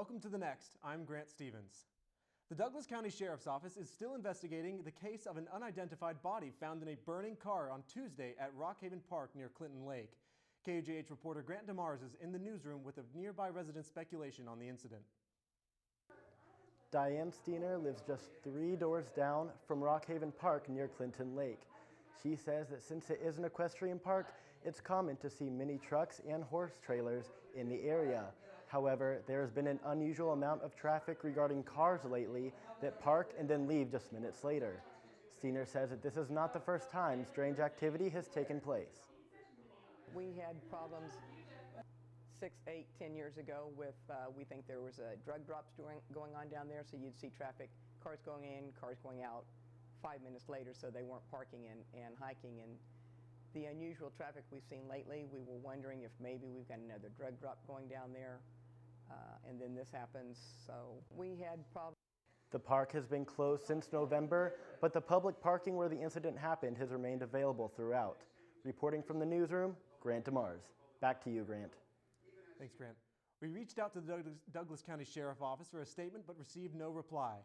Welcome to The Next. I'm Grant Stevens. The Douglas County Sheriff's Office is still investigating the case of an unidentified body found in a burning car on Tuesday at Rockhaven Park near Clinton Lake. KUJH reporter Grant DeMars is in the newsroom with a nearby resident's speculation on the incident. Diane Steiner lives just 3 doors down from Rockhaven Park near Clinton Lake. She says that since it is an equestrian park, it's common to see mini trucks and horse trailers in the area. However, there has been an unusual amount of traffic regarding cars lately that park and then leave just minutes later. Steiner says that this is not the first time strange activity has taken place. We had problems 6, 8, 10 years ago with, we think there was a drug drops going on down there, so you'd see traffic, cars going in, cars going out 5 minutes later, so they weren't parking and hiking. And the unusual traffic we've seen lately, we were wondering if maybe we've got another drug drop going down there, and then this happens, so we had problems. The park has been closed since November, but the public parking where the incident happened has remained available throughout. Reporting from the newsroom, Grant DeMars. Back to you, Grant. Thanks, Grant. We reached out to the Douglas County Sheriff's Office for a statement but received no reply.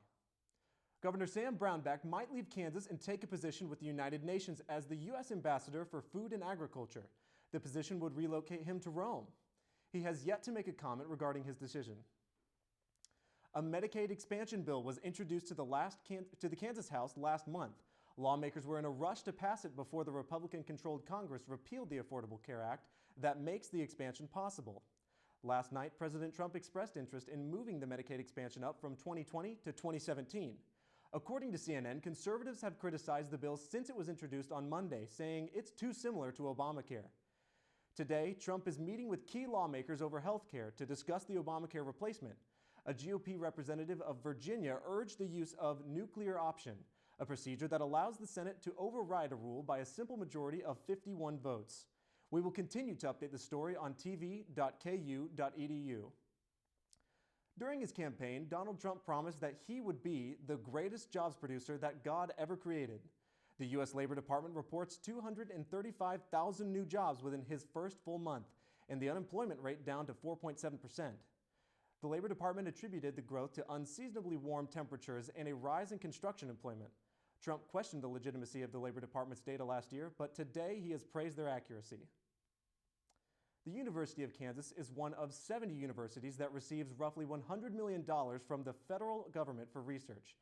Governor Sam Brownback might leave Kansas and take a position with the United Nations as the U.S. Ambassador for Food and Agriculture. The position would relocate him to Rome. He has yet to make a comment regarding his decision. A Medicaid expansion bill was introduced to the Kansas House last month. Lawmakers were in a rush to pass it before the Republican-controlled Congress repealed the Affordable Care Act that makes the expansion possible. Last night, President Trump expressed interest in moving the Medicaid expansion up from 2020 to 2017. According to CNN, conservatives have criticized the bill since it was introduced on Monday, saying it's too similar to Obamacare. Today, Trump is meeting with key lawmakers over health care to discuss the Obamacare replacement. A GOP representative of Virginia urged the use of nuclear option, a procedure that allows the Senate to override a rule by a simple majority of 51 votes. We will continue to update the story on tv.ku.edu. During his campaign, Donald Trump promised that he would be the greatest jobs producer that God ever created. The U.S. Labor Department reports 235,000 new jobs within his first full month, and the unemployment rate down to 4.7%. The Labor Department attributed the growth to unseasonably warm temperatures and a rise in construction employment. Trump questioned the legitimacy of the Labor Department's data last year, but today he has praised their accuracy. The University of Kansas is one of 70 universities that receives roughly $100 million from the federal government for research.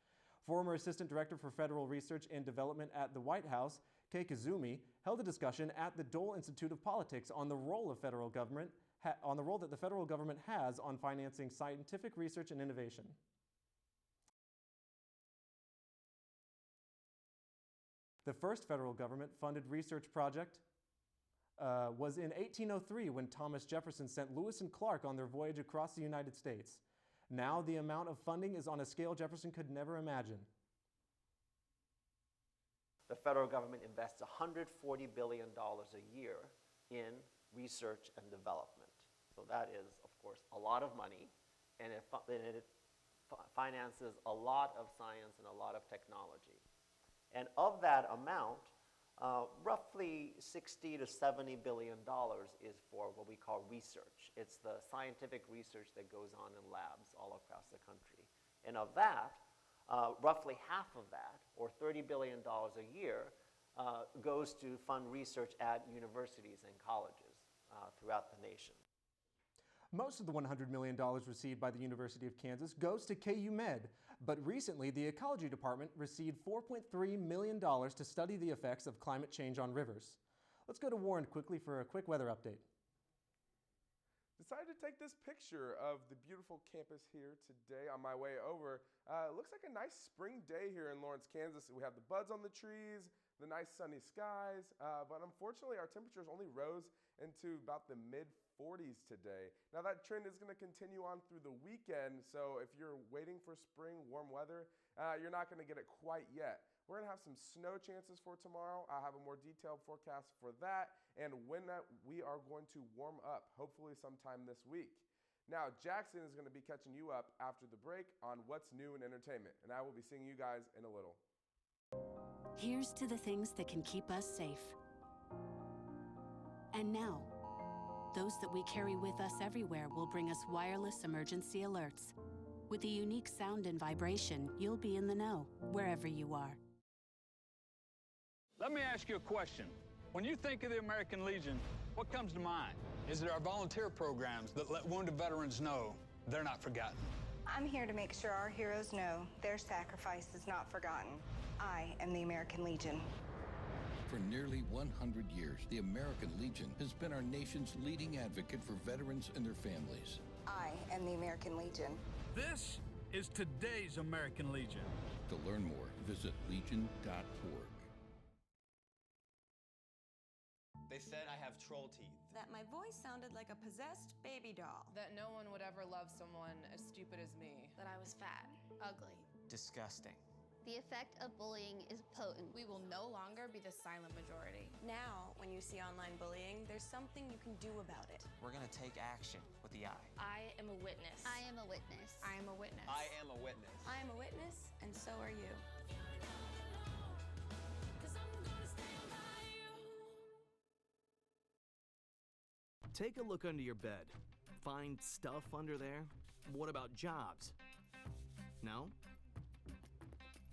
Former Assistant Director for Federal Research and Development at the White House, KUJH-TV, held a discussion at the Dole Institute of Politics on the role of federal government that the federal government has on financing scientific research and innovation. The first federal government-funded research project was in 1803 when Thomas Jefferson sent Lewis and Clark on their voyage across the United States. Now the amount of funding is on a scale Jefferson could never imagine. The federal government invests $140 billion a year in research and development. So that is, of course, a lot of money, and it finances a lot of science and a lot of technology. And of that amount, roughly $60 to $70 billion is for what we call research. It's the scientific research that goes on in labs all across the country. And of that, roughly half of that, or $30 billion a year, goes to fund research at universities and colleges throughout the nation. Most of the $100 million received by the University of Kansas goes to KU Med, but recently the Ecology Department received $4.3 million to study the effects of climate change on rivers. Let's go to Warren quickly for a quick weather update. Decided to take this picture of the beautiful campus here today on my way over. It looks like a nice spring day here in Lawrence, Kansas. We have the buds on the trees, the nice sunny skies, but unfortunately our temperatures only rose into about the mid-40s today. Now that trend is going to continue on through the weekend, so if you're waiting for spring warm weather, you're not going to get it quite yet. We're going to have some snow chances for tomorrow. I'll have a more detailed forecast for that and when we are going to warm up, hopefully sometime this week. Now, Jackson is going to be catching you up after the break on what's new in entertainment, and I will be seeing you guys in a little. Here's to the things that can keep us safe. And now, Those that we carry with us everywhere will bring us wireless emergency alerts. With the unique sound and vibration, you'll be in the know, wherever you are. Let me ask you a question. When you think of the American Legion, what comes to mind? Is it our volunteer programs that let wounded veterans know they're not forgotten? I'm here to make sure our heroes know their sacrifice is not forgotten. I am the American Legion. For nearly 100 years, the American Legion has been our nation's leading advocate for veterans and their families. I am the American Legion. This is today's American Legion. To learn more, visit legion.org. They said I have troll teeth. That my voice sounded like a possessed baby doll. That no one would ever love someone as stupid as me. That I was fat, ugly. Disgusting. The effect of bullying is potent. We will no longer be the silent majority. Now, when you see online bullying, there's something you can do about it. We're gonna take action with the I. I am a witness. I am a witness. I am a witness. I am a witness. I am a witness, and so are you. Take a look under your bed. Find stuff under there? What about jobs? No?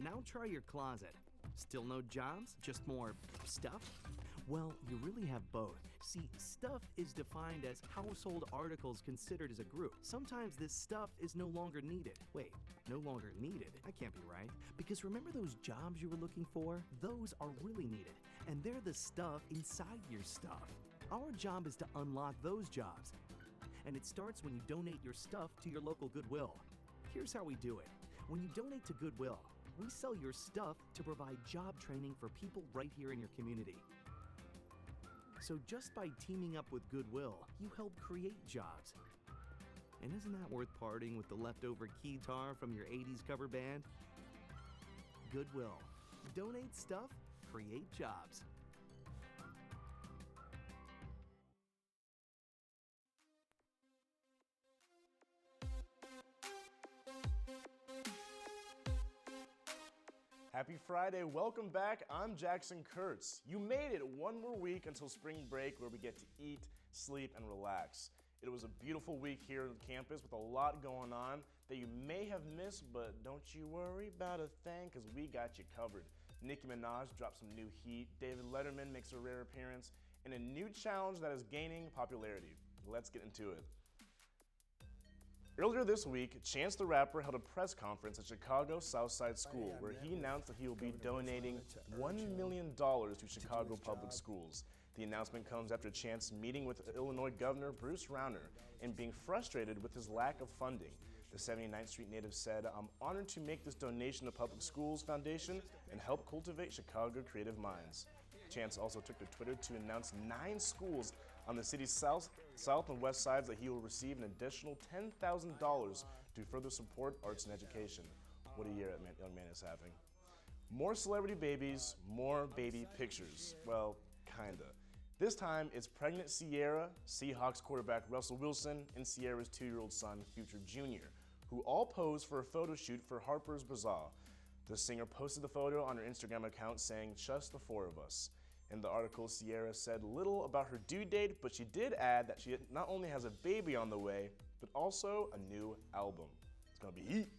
Now try your closet. Still no jobs? Just more stuff? Well, you really have both. See, stuff is defined as household articles considered as a group. Sometimes this stuff is no longer needed. Wait, no longer needed? That can't be right. Because remember those jobs you were looking for? Those are really needed. And they're the stuff inside your stuff. Our job is to unlock those jobs. And it starts when you donate your stuff to your local Goodwill. Here's how we do it. When you donate to Goodwill, we sell your stuff to provide job training for people right here in your community. So just by teaming up with Goodwill, you help create jobs. And isn't that worth parting with the leftover keytar from your 80s cover band? Goodwill. Donate stuff, create jobs. Happy Friday, welcome back. I'm Jackson Kurtz. You made it one more week until spring break where we get to eat, sleep, and relax. It was a beautiful week here on campus with a lot going on that you may have missed, but don't you worry about a thing because we got you covered. Nicki Minaj dropped some new heat, David Letterman makes a rare appearance, and a new challenge that is gaining popularity. Let's get into it. Earlier this week, Chance the Rapper held a press conference at Chicago Southside School where he announced that he will be donating $1 million to Chicago public schools. The announcement comes after Chance meeting with Illinois Governor Bruce Rauner and being frustrated with his lack of funding. The 79th Street native said, "I'm honored to make this donation to Public Schools Foundation and help cultivate Chicago creative minds." Chance also took to Twitter to announce 9 schools on the city's south and west sides that he will receive an additional $10,000 to further support arts and education. What a year that young man is having. More celebrity babies, more baby pictures. Well, kinda. This time, it's pregnant Sierra, Seahawks quarterback Russell Wilson, and Sierra's 2-year-old son, Future Jr., who all posed for a photo shoot for Harper's Bazaar. The singer posted the photo on her Instagram account saying, "Just the 4 of us." In the article, Sierra said little about her due date, but she did add that she not only has a baby on the way, but also a new album. It's gonna be heat.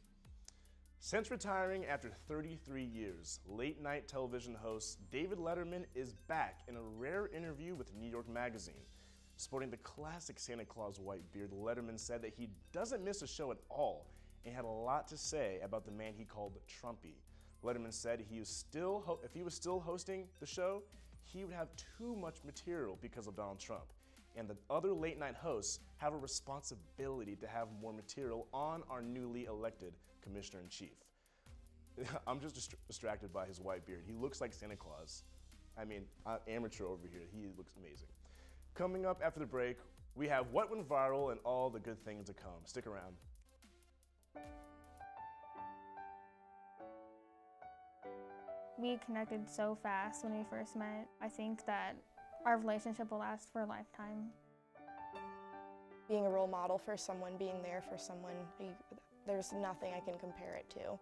Since retiring after 33 years, late-night television host David Letterman is back in a rare interview with New York Magazine. Sporting the classic Santa Claus white beard, Letterman said that he doesn't miss a show at all and had a lot to say about the man he called Trumpy. Letterman said if he was still hosting the show, he would have too much material because of Donald Trump. And the other late night hosts have a responsibility to have more material on our newly elected commissioner-in-chief. I'm just distracted by his white beard. He looks like Santa Claus. I mean, amateur over here, he looks amazing. Coming up after the break, we have what went viral and all the good things to come. Stick around. We connected so fast when we first met. I think that our relationship will last for a lifetime. Being a role model for someone, being there for someone, there's nothing I can compare it to.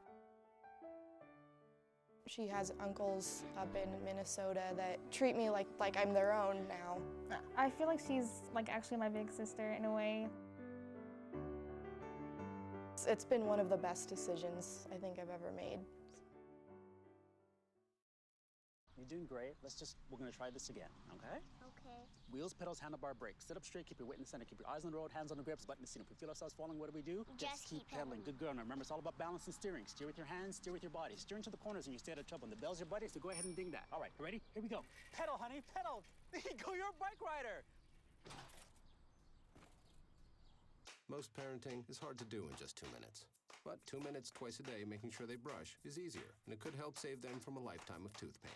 She has uncles up in Minnesota that treat me like I'm their own now. I feel like she's like actually my big sister in a way. It's been one of the best decisions I think I've ever made. You're doing great. We're gonna try this again, okay? Okay. Wheels, pedals, handlebar, brakes. Sit up straight, keep your weight in the center, keep your eyes on the road, hands on the grips, button the seat. If we feel ourselves falling, what do? Just keep pedaling. Good girl. Now remember, it's all about balance and steering. Steer with your hands, steer with your body. Steer into the corners and you stay out of trouble. And the bell's your buddy, so go ahead and ding that. All right, you ready? Here we go. Pedal, honey, pedal. There you go, you're a bike rider. Most parenting is hard to do in just 2 minutes. But 2 minutes twice a day making sure they brush is easier, and it could help save them from a lifetime of tooth pain.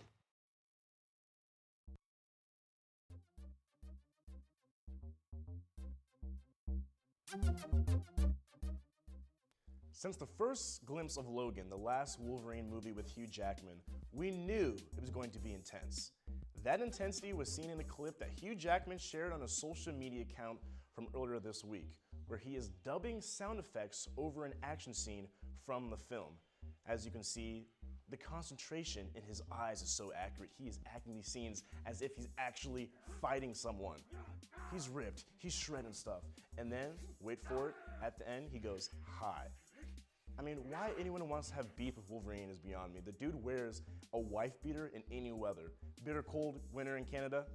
Since the first glimpse of Logan, the last Wolverine movie with Hugh Jackman, we knew it was going to be intense. That intensity was seen in a clip that Hugh Jackman shared on a social media account from earlier this week, where he is dubbing sound effects over an action scene from the film. As you can see, the concentration in his eyes is so accurate. He is acting these scenes as if he's actually fighting someone. He's ripped, he's shredding stuff. And then, wait for it, at the end, he goes, "Hi." I mean, why anyone wants to have beef with Wolverine is beyond me. The dude wears a wife beater in any weather. Bitter cold winter in Canada,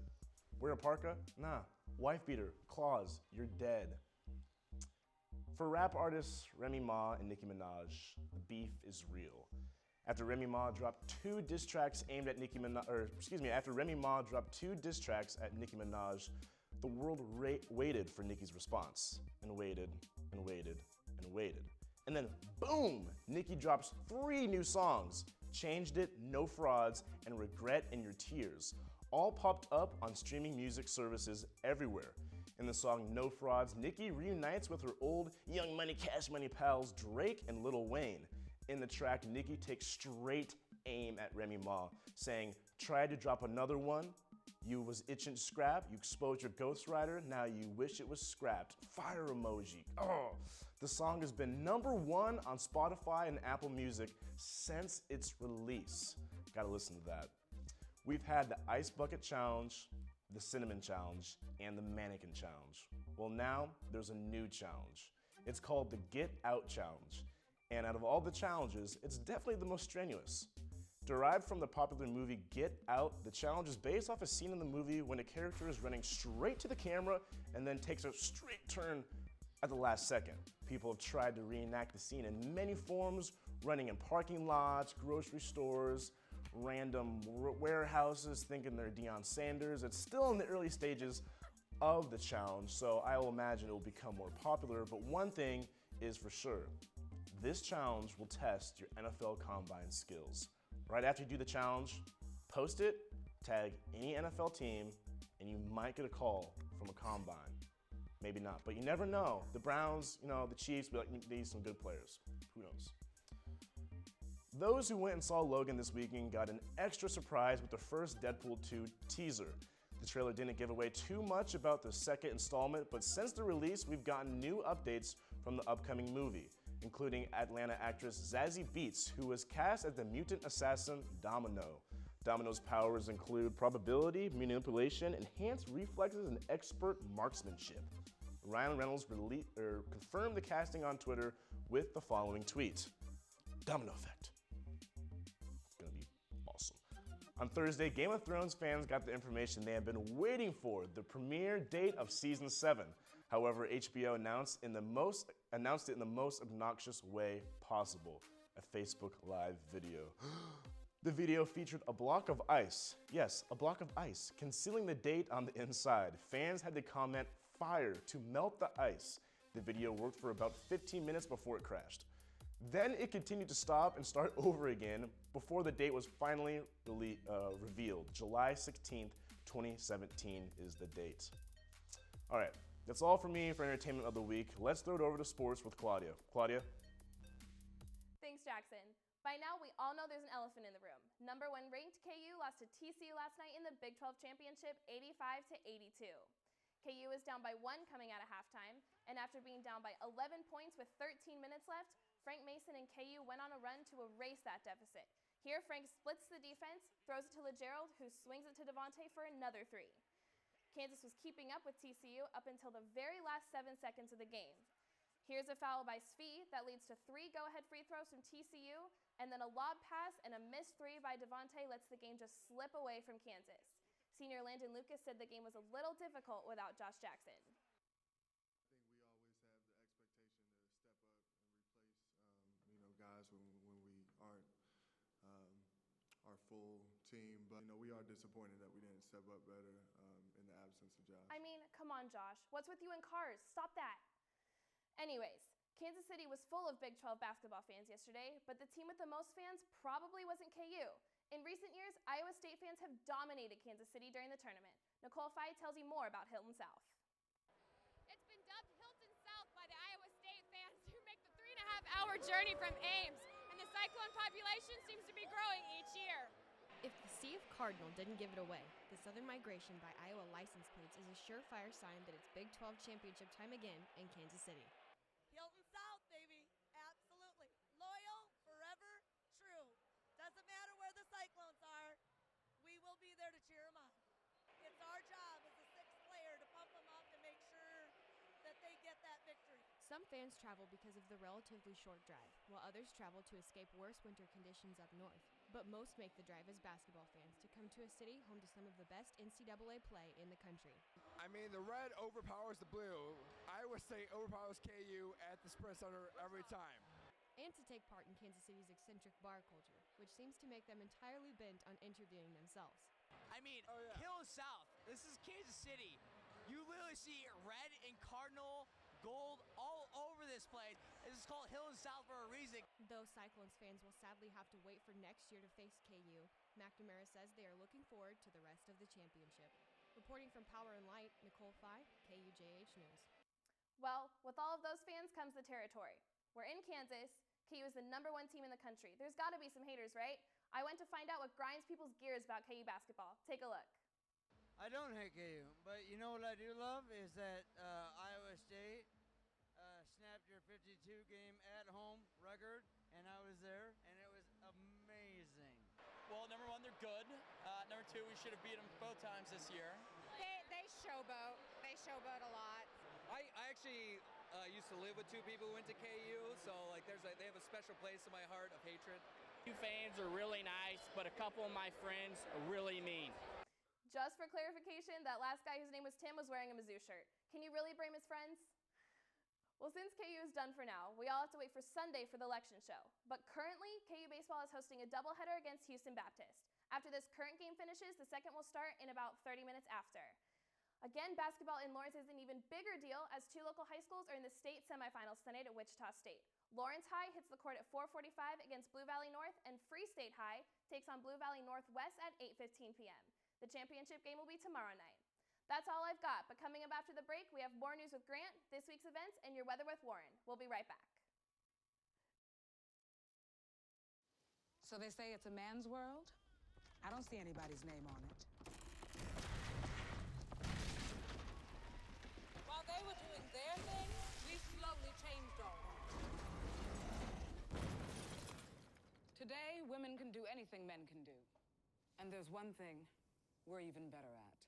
wear a parka? Nah, wife beater, claws, you're dead. For rap artists Remy Ma and Nicki Minaj, the beef is real. After Remy Ma dropped 2 diss tracks aimed at Nicki Minaj, after Remy Ma dropped 2 diss tracks at Nicki Minaj, the world waited for Nicki's response, and waited, and waited, and waited. And then, boom, Nicki drops 3 new songs, Changed It, No Frauds, and Regret in Your Tears, all popped up on streaming music services everywhere. In the song No Frauds, Nicki reunites with her old Young Money Cash Money pals Drake and Lil Wayne. In the track, Nicki takes straight aim at Remy Ma, saying, "Tried to drop another one, you was itching to scrap, you exposed your ghostwriter, now you wish it was scrapped." Fire emoji. Oh, the song has been #1 on Spotify and Apple Music since its release. Gotta listen to that. We've had the Ice Bucket Challenge, the Cinnamon Challenge, and the Mannequin Challenge. Well, now there's a new challenge. It's called the Get Out Challenge. And out of all the challenges, it's definitely the most strenuous. Derived from the popular movie Get Out, the challenge is based off a scene in the movie when a character is running straight to the camera and then takes a straight turn at the last second. People have tried to reenact the scene in many forms, running in parking lots, grocery stores, random warehouses, thinking they're Deion Sanders. It's still in the early stages of the challenge, so I will imagine it will become more popular, but one thing is for sure. This challenge will test your NFL Combine skills. Right after you do the challenge, post it, tag any NFL team, and you might get a call from a Combine. Maybe not, but you never know. The Browns, the Chiefs, be like, they need some good players. Who knows? Those who went and saw Logan this weekend got an extra surprise with the first Deadpool 2 teaser. The trailer didn't give away too much about the second installment, but since the release, we've gotten new updates from the upcoming movie, including Atlanta actress Zazie Beetz, who was cast as the mutant assassin Domino. Domino's powers include probability, manipulation, enhanced reflexes, and expert marksmanship. Ryan Reynolds confirmed the casting on Twitter with the following tweet: "Domino effect. It's gonna be awesome." On Thursday, Game of Thrones fans got the information they have been waiting for, the premiere date of Season 7. However, HBO announced it in the most obnoxious way possible, a Facebook Live video. The video featured a block of ice, yes, a block of ice, concealing the date on the inside. Fans had to comment "fire" to melt the ice. The video worked for about 15 minutes before it crashed. Then it continued to stop and start over again before the date was finally revealed. July 16th, 2017 is the date. All right, that's all for me for entertainment of the week. Let's throw it over to sports with Claudia. Claudia? Thanks, Jackson. By now, we all know there's an elephant in the room. #1 ranked KU lost to TCU last night in the Big 12 Championship, 85-82. KU was down by 1 coming out of halftime, and after being down by 11 points with 13 minutes left, Frank Mason and KU went on a run to erase that deficit. Here, Frank splits the defense, throws it to LeGerald, who swings it to Devontae for another three. Kansas was keeping up with TCU up until the very last 7 seconds of the game. Here's a foul by Svi that leads to 3 go-ahead free throws from TCU, and then a lob pass and a missed 3 by Devontae lets the game just slip away from Kansas. Senior Landon Lucas said the game was a little difficult without Josh Jackson. I think we always have the expectation to step up and replace, guys when we aren't our full team. But, we are disappointed that we didn't step up better in the absence of Josh. I mean, come on, Josh. What's with you and cars? Stop that. Anyways, Kansas City was full of Big 12 basketball fans yesterday, but the team with the most fans probably wasn't KU. In recent years, Iowa State fans have dominated Kansas City during the tournament. Nicole Fye tells you more about Hilton South. It's been dubbed Hilton South by the Iowa State fans who make the 3.5-hour journey from Ames, and the Cyclone population seems to be growing each year. If the Sea of Cardinal didn't give it away, the Southern migration by Iowa license plates is a surefire sign that it's Big 12 championship time again in Kansas City. Hilton South, baby. Absolutely. Loyal, forever, true. Doesn't matter where the Cyclones are, we will be there to cheer them on. It's our job as a sixth player to pump them up and make sure that they get that victory. Some fans travel because of the relatively short drive, while others travel to escape worse winter conditions up north. But most make the drive as basketball fans to come to a city home to some of the best NCAA play in the country. I mean, the red overpowers the blue. Iowa State overpowers KU at the Sprint Center every time. And to take part in Kansas City's eccentric bar culture, which seems to make them entirely bent on interviewing themselves. I mean, Hilton South, this is Kansas City. You literally see red and cardinal gold all over this place. This is called Hilton South for a reason. Though Cyclones fans will sadly have to wait for next year to face KU, McNamara says they are looking forward to the rest of the championship. Reporting from Power and Light, Nicole Fye, KUJH News. Well, with all of those fans comes the territory. We're in Kansas. KU is the #1 team in the country. There's got to be some haters, right? I went to find out what grinds people's gears about KU basketball. Take a look. I don't hate KU, but you know what I do love is that Iowa State snapped your 52-game at-home record, and I was there, and it was amazing. Well, number one, they're good. Number two, we should have beat them both times this year. They showboat. They showboat a lot. I actually used to live with 2 people who went to KU, so they have a special place in my heart of hatred. KU fans are really nice, but a couple of my friends are really mean. Just for clarification, that last guy whose name was Tim was wearing a Mizzou shirt. Can you really blame his friends? Well, since KU is done for now, we all have to wait for Sunday for the election show. But currently, KU baseball is hosting a doubleheader against Houston Baptist. After this current game finishes, the second will start in about 30 minutes after. Again, basketball in Lawrence is an even bigger deal as 2 local high schools are in the state semifinals tonight at Wichita State. Lawrence High hits the court at 4:45 against Blue Valley North, and Free State High takes on Blue Valley Northwest at 8:15 p.m. The championship game will be tomorrow night. That's all I've got, but coming up after the break, we have more news with Grant, this week's events, and your weather with Warren. We'll be right back. So they say it's a man's world? I don't see anybody's name on it. While they were doing their thing, we slowly changed ours. Today, women can do anything men can do. And there's one thing we're even better at.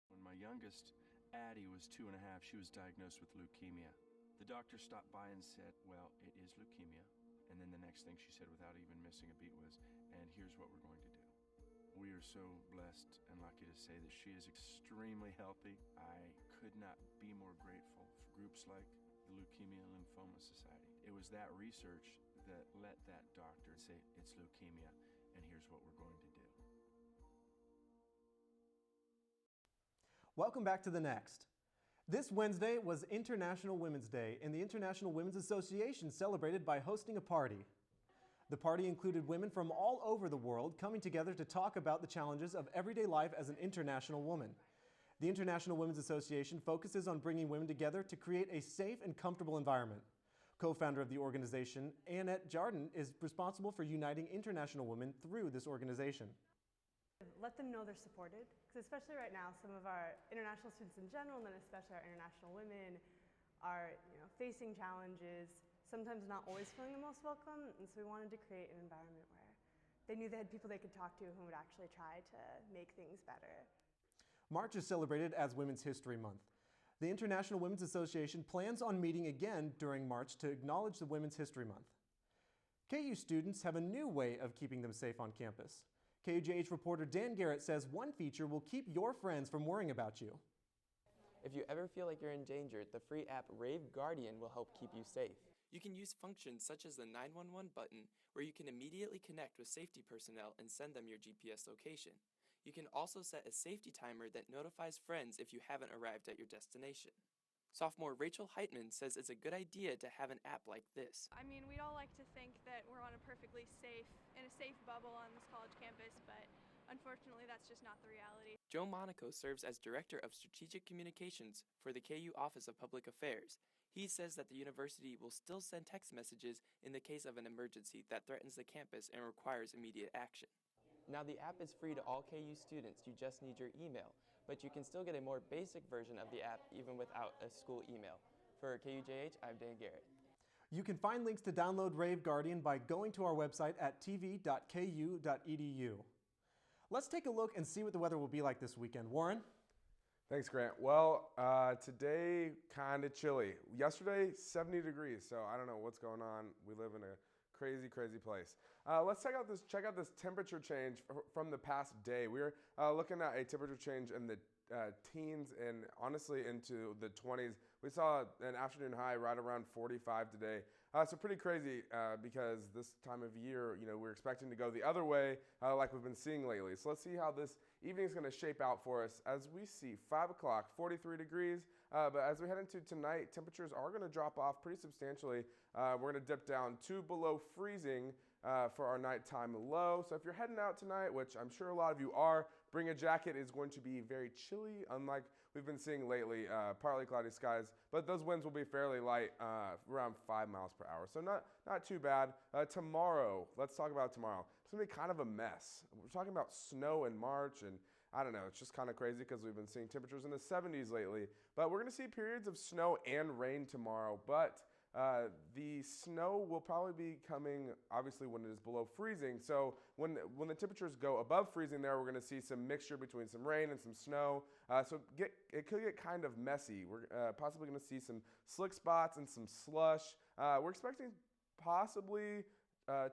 When my youngest, Addie, was 2.5, she was diagnosed with leukemia. The doctor stopped by and said, well, it is leukemia. And then the next thing she said without even missing a beat was, and here's what we're going to do. We are so blessed and lucky to say that she is extremely healthy. I could not be more grateful for groups like the Leukemia and Lymphoma Society. It was that research that let that doctor say, it's leukemia, and here's what we're going to do. Welcome back to The Next. This Wednesday was International Women's Day, and the International Women's Association celebrated by hosting a party. The party included women from all over the world coming together to talk about the challenges of everyday life as an international woman. The International Women's Association focuses on bringing women together to create a safe and comfortable environment. Co-founder of the organization, Annette Jardin, is responsible for uniting international women through this organization. Let them know they're supported, because especially right now, some of our international students in general, and then especially our international women, are facing challenges, sometimes not always feeling the most welcome, and so we wanted to create an environment where they knew they had people they could talk to who would actually try to make things better. March is celebrated as Women's History Month. The International Women's Association plans on meeting again during March to acknowledge the Women's History Month. KU students have a new way of keeping them safe on campus. KUJH reporter Dan Garrett says one feature will keep your friends from worrying about you. If you ever feel like you're in danger, the free app Rave Guardian will help keep you safe. You can use functions such as the 911 button, where you can immediately connect with safety personnel and send them your GPS location. You can also set a safety timer that notifies friends if you haven't arrived at your destination. Sophomore Rachel Heitman says it's a good idea to have an app like this. I mean, we'd all like to think that we're in a safe bubble on this college campus, but unfortunately that's just not the reality. Joe Monaco serves as Director of Strategic Communications for the KU Office of Public Affairs. He says that the university will still send text messages in the case of an emergency that threatens the campus and requires immediate action. Now the app is free to all KU students, you just need your email, but you can still get a more basic version of the app even without a school email. For KUJH, I'm Dan Garrett. You can find links to download Rave Guardian by going to our website at tv.ku.edu. Let's take a look and see what the weather will be like this weekend. Warren? Thanks, Grant. Well, today, kind of chilly. Yesterday, 70 degrees, so I don't know what's going on. We live in a crazy, crazy place. Let's check out this temperature change from the past day. We're looking at a temperature change in the teens and honestly into the 20s. We saw an afternoon high right around 45 today. So pretty crazy because this time of year, we're expecting to go the other way like we've been seeing lately. So let's see how this evening is going to shape out for us. As we see, 5 o'clock, 43 degrees. But as we head into tonight, temperatures are going to drop off pretty substantially. We're going to dip down to below freezing for our nighttime low. So if you're heading out tonight, which I'm sure a lot of you are, bring a jacket. It's going to be very chilly, unlike we've been seeing lately, partly cloudy skies, but those winds will be fairly light, around 5 miles per hour. So not too bad. Tomorrow, let's talk about tomorrow. It's gonna be kind of a mess. We're talking about snow in March, and I don't know, it's just kind of crazy because we've been seeing temperatures in the 70s lately. But we're gonna see periods of snow and rain tomorrow, but the snow will probably be coming obviously when it is below freezing. So when the temperatures go above freezing there, we're going to see some mixture between some rain and some snow. So it could get kind of messy. We're possibly going to see some slick spots and some slush. We're expecting possibly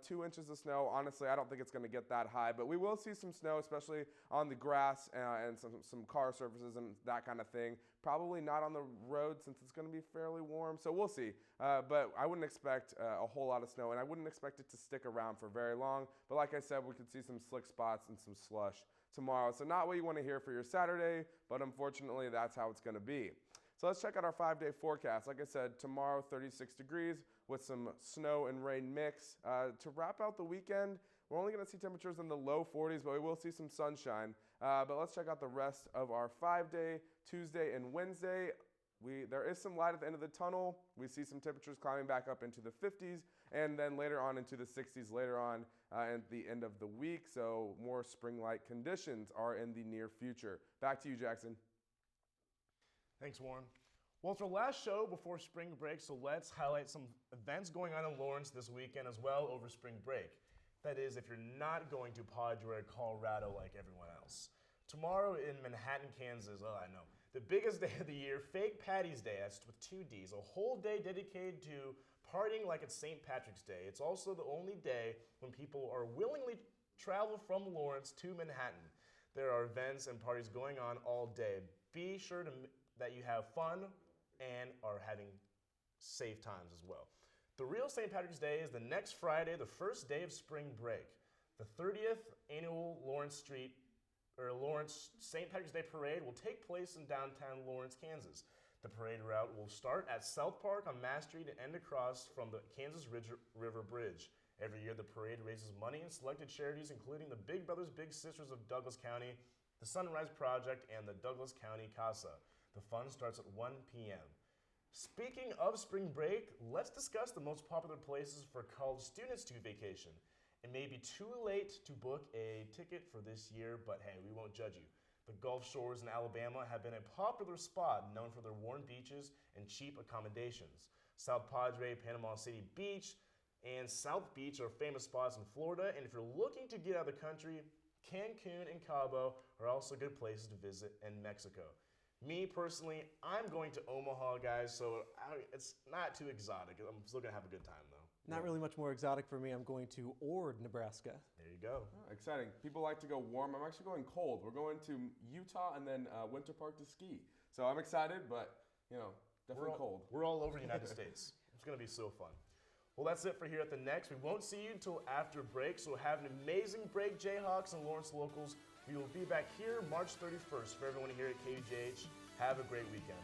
2 inches of snow. Honestly, I don't think it's going to get that high, but we will see some snow, especially on the grass and some car surfaces and that kind of thing. Probably not on the road since it's going to be fairly warm, so we'll see. But I wouldn't expect a whole lot of snow, and I wouldn't expect it to stick around for very long. But like I said, we could see some slick spots and some slush tomorrow. So not what you want to hear for your Saturday, but unfortunately, that's how it's going to be. So let's check out our 5-day forecast. Like I said, tomorrow 36 degrees with some snow and rain mix. To wrap out the weekend, we're only going to see temperatures in the low 40s, but we will see some sunshine. But let's check out the rest of our 5-day, Tuesday and Wednesday. There is some light at the end of the tunnel. We see some temperatures climbing back up into the 50s and then later on into the 60s later on at the end of the week. So more spring-like conditions are in the near future. Back to you, Jackson. Thanks, Warren. Well, it's our last show before spring break, so let's highlight some events going on in Lawrence this weekend as well over spring break. That is, if you're not going to Paddy, Colorado like everyone else. Tomorrow in Manhattan, Kansas, oh, I know, the biggest day of the year, Fake Paddy's Day, that's with 2 Ds, a whole day dedicated to partying like it's St. Patrick's Day. It's also the only day when people are willingly travel from Lawrence to Manhattan. There are events and parties going on all day. Be sure that you have fun and are having safe times as well. The real St. Patrick's Day is the next Friday, the first day of spring break. The 30th annual Lawrence St. Patrick's Day Parade will take place in downtown Lawrence, Kansas. The parade route will start at South Park on Mass Street and end across from the Kansas River Bridge. Every year, the parade raises money in selected charities, including the Big Brothers Big Sisters of Douglas County, the Sunrise Project, and the Douglas County CASA. The fun starts at 1 p.m. Speaking of spring break, let's discuss the most popular places for college students to vacation. It may be too late to book a ticket for this year, but hey, we won't judge you. The Gulf Shores in Alabama have been a popular spot known for their warm beaches and cheap accommodations. South Padre, Panama City Beach, and South Beach are famous spots in Florida, and if you're looking to get out of the country, Cancun and Cabo are also good places to visit in Mexico. Me personally, I'm going to Omaha, guys, so it's not too exotic. I'm still going to have a good time, though. Not really much more exotic for me. I'm going to Ord, Nebraska. There you go. Oh, exciting. People like to go warm. I'm actually going cold. We're going to Utah and then Winter Park to ski. So I'm excited, but, definitely cold. We're all over the United States. It's going to be so fun. Well, that's it for Here at the Next. We won't see you until after break, so have an amazing break, Jayhawks and Lawrence locals. We will be back here March 31st. For everyone here at KUJH, have a great weekend.